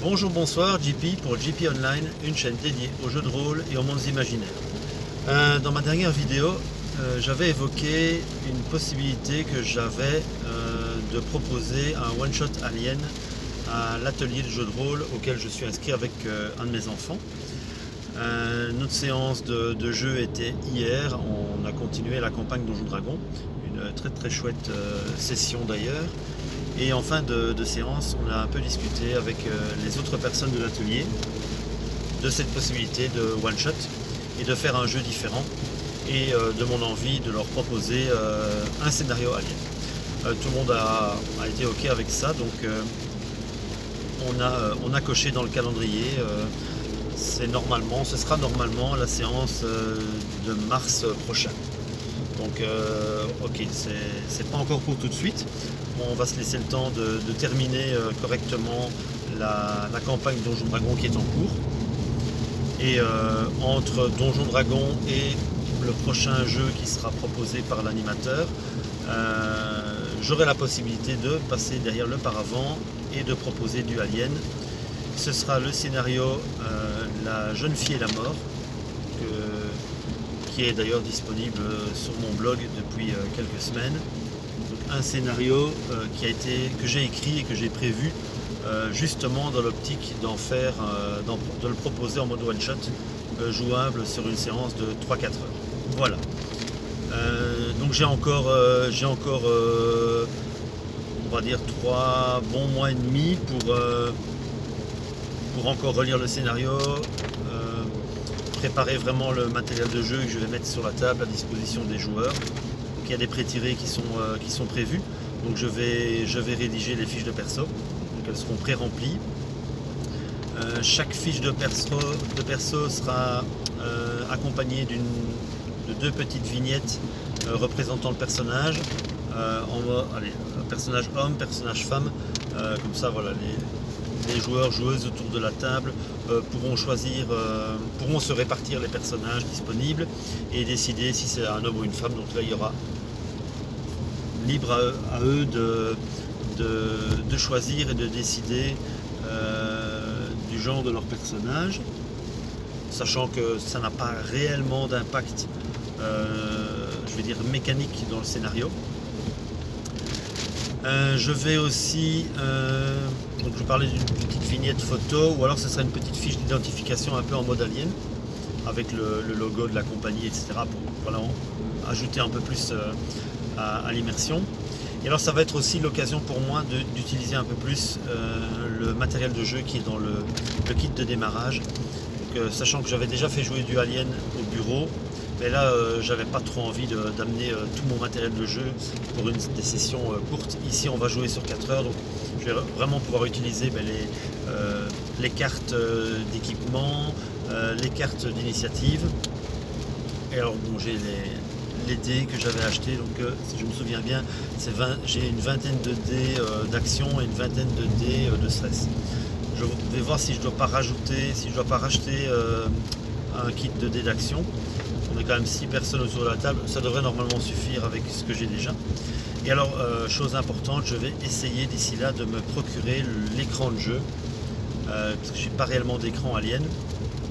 Bonjour, bonsoir, JP pour JP Online, une chaîne dédiée aux jeux de rôle et aux mondes imaginaires. Dans ma dernière vidéo, j'avais évoqué une possibilité que j'avais de proposer un one-shot Alien à l'atelier de jeux de rôle auquel je suis inscrit avec un de mes enfants. Notre séance de jeu était hier, on a continué la campagne Donjons Dragons, une très très chouette session d'ailleurs. Et en fin de séance, on a un peu discuté avec les autres personnes de l'atelier de cette possibilité de one-shot et de faire un jeu différent et de mon envie de leur proposer un scénario Alien. Tout le monde a été OK avec ça, donc on a coché dans le calendrier. Ce sera normalement la séance de mars prochain. Donc ok, c'est pas encore pour tout de suite. On va se laisser le temps de terminer correctement la campagne Donjons Dragons qui est en cours. Et entre Donjons Dragons et le prochain jeu qui sera proposé par l'animateur, j'aurai la possibilité de passer derrière le paravent et de proposer du Alien. Ce sera le scénario La jeune fille et la mort, qui est d'ailleurs disponible sur mon blog depuis quelques semaines. Donc un scénario que j'ai écrit et que j'ai prévu justement dans l'optique de le proposer en mode one shot jouable sur une séance de 3-4 heures. Voilà. Donc j'ai encore on va dire 3 bons mois et demi pour encore relire le scénario, préparer vraiment le matériel de jeu que je vais mettre sur la table à disposition des joueurs. Donc il y a des pré-tirés qui sont prévus. Donc je vais rédiger les fiches de perso. Donc elles seront pré-remplies. Chaque fiche de perso sera accompagnée de 2 petites vignettes représentant le personnage. Personnage homme, personnage femme. Comme ça, voilà, les joueurs, joueuses autour de la table pourront se répartir les personnages disponibles et décider si c'est un homme ou une femme. Donc là, il y aura libre à eux de choisir et de décider du genre de leur personnage, sachant que ça n'a pas réellement d'impact, je vais dire mécanique dans le scénario. Je vais aussi, donc je parlais d'une petite vignette photo, ou alors ce sera une petite fiche d'identification un peu en mode Alien, avec le logo de la compagnie, etc. pour voilà, ajouter un peu plus à l'immersion. Et alors ça va être aussi l'occasion pour moi d'utiliser un peu plus le matériel de jeu qui est dans le kit de démarrage. Donc, sachant que j'avais déjà fait jouer du Alien au bureau, mais là j'avais pas trop envie d'amener tout mon matériel de jeu pour des sessions courtes. Ici on va jouer sur 4 heures, donc je vais vraiment pouvoir utiliser les cartes d'équipement, les cartes d'initiative. Et alors bon, j'ai les dés que j'avais achetés, donc si je me souviens bien, j'ai une vingtaine de dés d'action et une vingtaine de dés de stress. Je vais voir si je dois pas racheter un kit de dés d'action. On est quand même 6 personnes autour de la table, ça devrait normalement suffire avec ce que j'ai déjà. Et alors, chose importante, je vais essayer d'ici là de me procurer l'écran de jeu, parce que je n'ai pas réellement d'écran Alien.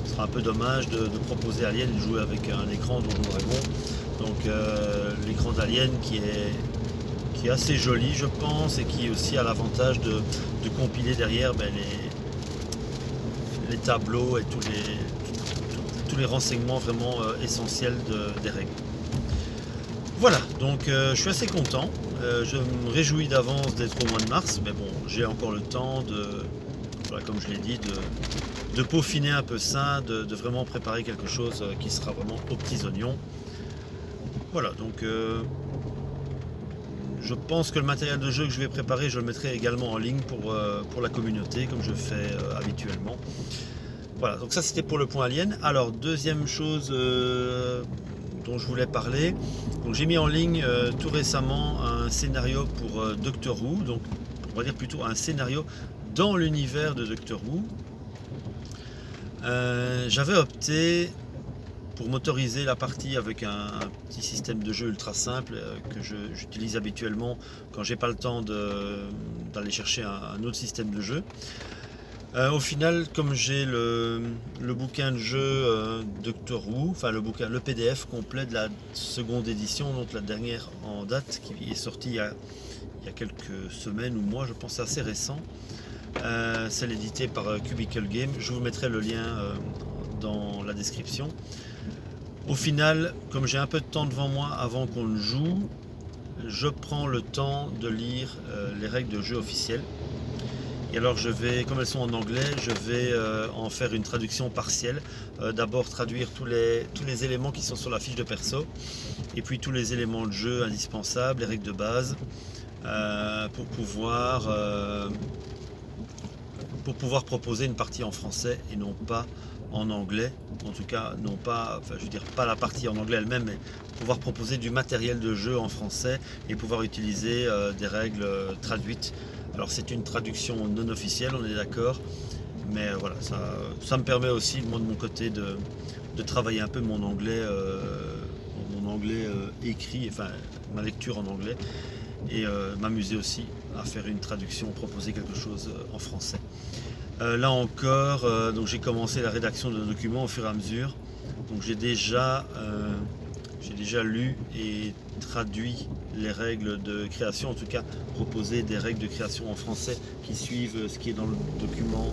Ce sera un peu dommage de proposer Alien et de jouer avec un écran Donjons Dragons. Donc l'écran d'Alien qui est assez joli, je pense, et qui aussi a l'avantage de compiler derrière les tableaux et tous les renseignements vraiment essentiels des règles. Voilà, donc je suis assez content. Je me réjouis d'avance d'être au mois de mars, mais bon, j'ai encore le temps comme je l'ai dit, de peaufiner un peu ça, de vraiment préparer quelque chose qui sera vraiment aux petits oignons. Voilà, donc je pense que le matériel de jeu que je vais préparer, je le mettrai également en ligne pour la communauté, comme je fais habituellement. Voilà, donc ça c'était pour le point Alien. Alors, deuxième chose dont je voulais parler, donc j'ai mis en ligne tout récemment un scénario pour Doctor Who, donc on va dire plutôt un scénario dans l'univers de Doctor Who. J'avais opté pour m'autoriser la partie avec un petit système de jeu ultra simple que j'utilise habituellement quand j'ai pas le temps d'aller chercher un autre système de jeu. Au final, comme j'ai le bouquin de jeu Doctor Who, enfin le PDF complet de la seconde édition, donc la dernière en date, qui est sortie il y a quelques semaines ou mois, je pense, c'est assez récent. C'est édité par Cubicle Game. Je vous mettrai le lien dans la description. Au final, comme j'ai un peu de temps devant moi avant qu'on ne joue, je prends le temps de lire les règles de jeu officielles. Et alors comme elles sont en anglais, je vais en faire une traduction partielle. D'abord traduire tous les éléments qui sont sur la fiche de perso, et puis tous les éléments de jeu indispensables, les règles de base, pour pouvoir proposer une partie en français et non pas en anglais. En tout cas, non pas, enfin, je veux dire pas la partie en anglais elle-même, mais pouvoir proposer du matériel de jeu en français et pouvoir utiliser des règles traduites. Alors c'est une traduction non officielle, on est d'accord, mais voilà, ça me permet aussi, moi de mon côté, de travailler un peu mon anglais écrit, enfin ma lecture en anglais, et m'amuser aussi à faire une traduction, proposer quelque chose en français. Là encore, donc j'ai commencé la rédaction de documents au fur et à mesure. Donc j'ai déjà lu et traduit les règles de création, en tout cas proposé des règles de création en français qui suivent ce qui est dans le document,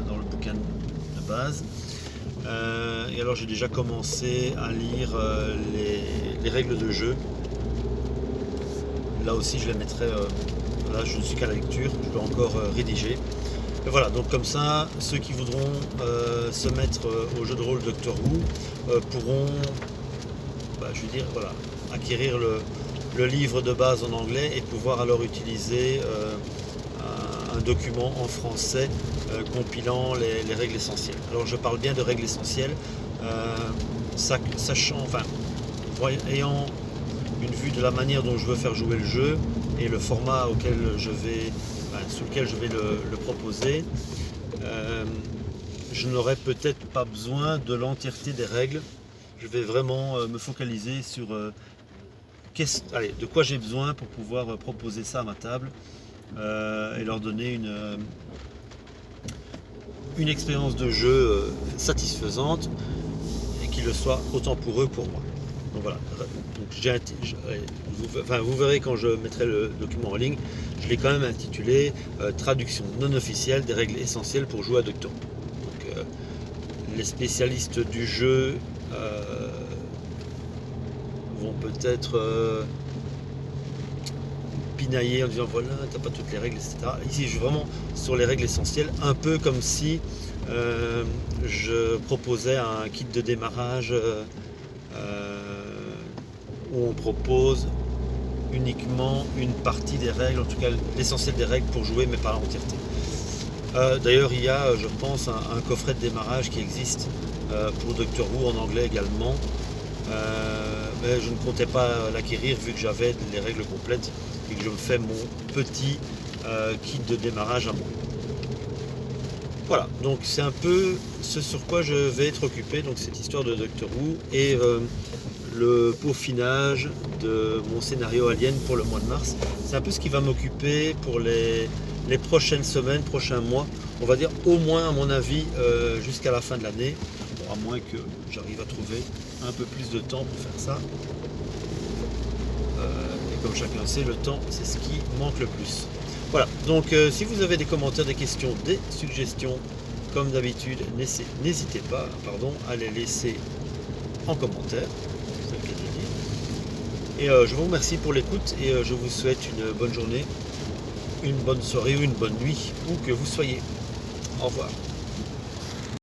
dans le bouquin de base. Et alors j'ai déjà commencé à lire les règles de jeu. Là aussi je les mettrai, là je ne suis qu'à la lecture, je dois encore rédiger. Et voilà, donc comme ça, ceux qui voudront se mettre au jeu de rôle Doctor Who pourront, je veux dire, voilà, acquérir le livre de base en anglais et pouvoir alors utiliser un document en français compilant les règles essentielles. Alors je parle bien de règles essentielles, sachant, enfin, ayant une vue de la manière dont je veux faire jouer le jeu et le format sur lequel je vais le proposer, je n'aurai peut-être pas besoin de l'entièreté des règles. Je vais vraiment me focaliser sur de quoi j'ai besoin pour pouvoir proposer ça à ma table et leur donner une expérience de jeu satisfaisante et qui le soit autant pour eux que pour moi. Donc voilà. Donc vous verrez quand je mettrai le document en ligne, je l'ai quand même intitulé Traduction non officielle des règles essentielles pour jouer à Doctor Who. Donc les spécialistes du jeu vont peut-être pinailler en disant voilà, t'as pas toutes les règles, etc. Ici je suis vraiment sur les règles essentielles, un peu comme si je proposais un kit de démarrage où on propose uniquement une partie des règles, en tout cas l'essentiel des règles pour jouer, mais pas l'entièreté. D'ailleurs, il y a, je pense, un coffret de démarrage qui existe pour Doctor Who en anglais également, mais je ne comptais pas l'acquérir vu que j'avais les règles complètes et que je me fais mon petit kit de démarrage à moi. Voilà, donc c'est un peu ce sur quoi je vais être occupé, donc cette histoire de Doctor Who et le peaufinage de mon scénario Alien pour le mois de mars. C'est un peu ce qui va m'occuper pour les prochaines semaines, prochains mois. On va dire au moins, à mon avis, jusqu'à la fin de l'année. Bon, à moins que j'arrive à trouver un peu plus de temps pour faire ça. Et comme chacun sait, le temps, c'est ce qui manque le plus. Voilà, donc si vous avez des commentaires, des questions, des suggestions, comme d'habitude, n'hésitez pas à les laisser en commentaire. Et je vous remercie pour l'écoute et je vous souhaite une bonne journée, une bonne soirée ou une bonne nuit, où que vous soyez. Au revoir.